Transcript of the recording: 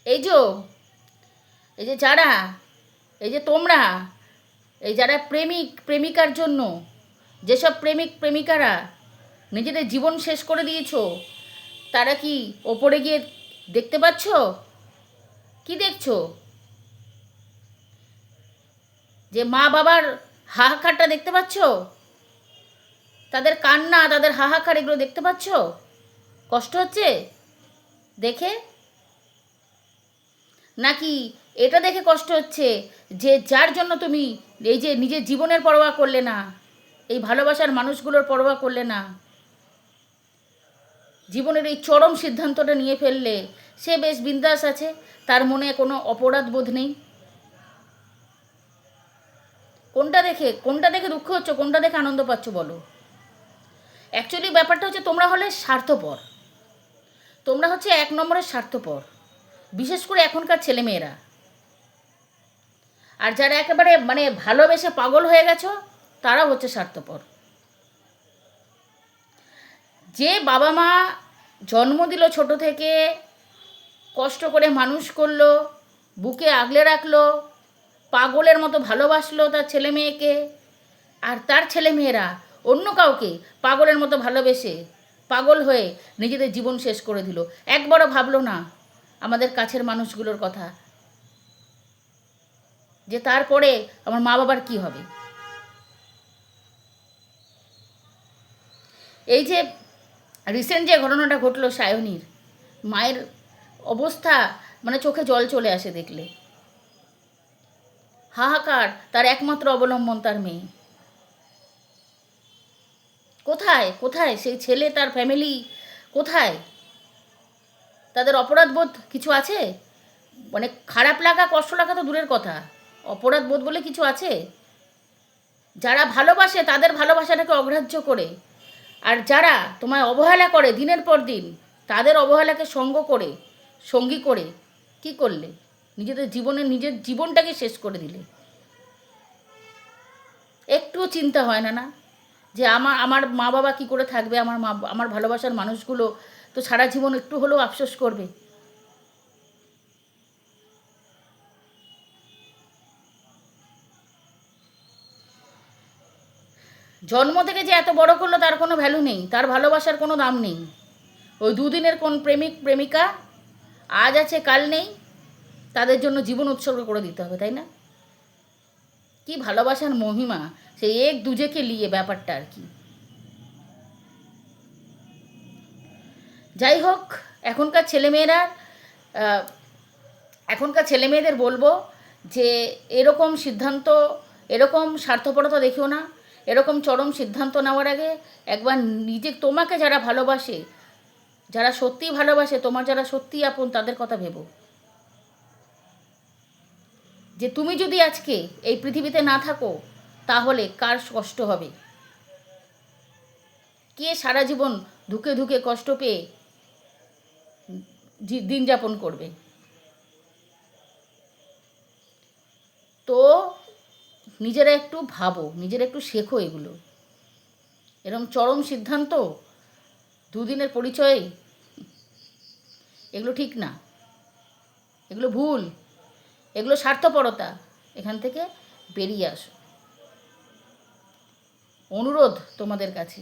এই যে এই যে যারা এই যে তোমরা এই যারা প্রেমিক প্রেমিকার জন্য, যেসব প্রেমিক প্রেমিকারা নিজেদের জীবন শেষ করে দিয়েছো, তারা কি ওপরে গিয়ে দেখতে পাচ্ছ? কি দেখছো? যে মা বাবার হাহাকারটা দেখতে পাচ্ছ? তাদের কান্না, তাদের হাহাকার, এগুলো দেখতে পাচ্ছ? কষ্ট হচ্ছে দেখে? নাকি এটা দেখে কষ্ট হচ্ছে যে যার জন্য তুমি এই যে নিজের জীবনের পরোয়া করলে না, এই ভালোবাসার মানুষগুলোর পরোয়া করলে না, জীবনের এই চরম সিদ্ধান্তটা নিয়ে ফেললে, সে বেশ বিন্দাস আছে, তার মনে কোনো অপরাধ বোধ নেই? কোনটা দেখে দুঃখ হচ্ছে, কোনটা দেখে আনন্দ পাচ্ছ বলো? অ্যাকচুয়ালি ব্যাপারটা হচ্ছে তোমরা হলে স্বার্থপর, তোমরা হচ্ছে এক নম্বরের স্বার্থপর, বিশেষ করে এখনকার ছেলেমেয়েরা। আর যারা একেবারে মানে ভালোবেসে পাগল হয়ে গেছো, তারাও হচ্ছে স্বার্থপর। যে বাবা মা জন্ম দিল, ছোট থেকে কষ্ট করে মানুষ করলো, বুকে আগলে রাখলো, পাগলের মতো ভালোবাসলো তার ছেলে মেয়েকে, আর তার ছেলে মেয়েরা অন্য কাউকে পাগলের মতো ভালোবেসে পাগল হয়ে নিজেদের জীবন শেষ করে দিল, একবারও ভাবলো না আমাদের কাছের মানুষগুলোর কথা, যে তারপরে আমার মা বাবার কি হবে? এই যে রিসেন্ট যে ঘটনাটা ঘটলো সায়নীর, মায়ের অবস্থা মানে চোখে জল চলে আসে দেখলে। হাহাকার, তার একমাত্র অবলম্বন তার মেয়ে। কোথায় কোথায় সেই ছেলে, তার ফ্যামিলি কোথায়? তাদের অপরাধ বোধ কিছু আছে? মানে খারাপ লাগা, কষ্ট লাগা তো দূরের কথা, অপরাধ বোধ বলে কিছু আছে? যারা ভালোবাসে তাদের ভালোবাসাটাকে অগ্রাহ্য করে, আর যারা তোমায় অবহেলা করে দিনের পর দিন, তাদের অবহেলাকে সঙ্গী করে কি করলে? নিজের জীবনটাকে শেষ করে দিলে। একটুও চিন্তা হয় না না যে আমার আমার মা বাবা কী করে থাকবে, আমার ভালোবাসার মানুষগুলো তো সারা জীবন একটু হলেও আফসোস করবে। জন্ম থেকে যে এত বড় করলো তার কোনো ভ্যালু নেই, তার ভালোবাসার কোনো দাম নেই। ওই দুদিনের কোন প্রেমিক প্রেমিকা আজ আছে কাল নেই, তাদের জন্য জীবন উৎসর্গ করে দিতে হবে, তাই না? কি ভালোবাসার মহিমা, সেই এক দুজেকে নিয়ে ব্যাপারটা আর কি। যাই হোক, এখনকার ছেলেমেয়েরা এখনকার ছেলেমেয়েদের বলবো যে এরকম সিদ্ধান্ত, এরকম স্বার্থপরতা দেখিও না। এরকম চরম সিদ্ধান্ত নেওয়ার আগে একবার তোমাকে যারা ভালোবাসে, যারা সত্যিই ভালোবাসে, তোমার যারা সত্যিই আপন, তাদের কথা ভেবো। যে তুমি যদি আজকে এই পৃথিবীতে না থাকো, তাহলে কার কষ্ট হবে? কে সারা জীবন ধুকে ধুকে কষ্ট পেয়ে দিন যাপন করবে? তো নিজেরা একটু ভাবো, নিজেরা একটু শেখো এগুলো। এরকম চরম সিদ্ধান্ত দুদিনের পরিচয়ে, এগুলো ঠিক না, এগুলো ভুল, এগুলো স্বার্থপরতা। এখান থেকে বেরিয়ে আসো, অনুরোধ তোমাদের কাছে।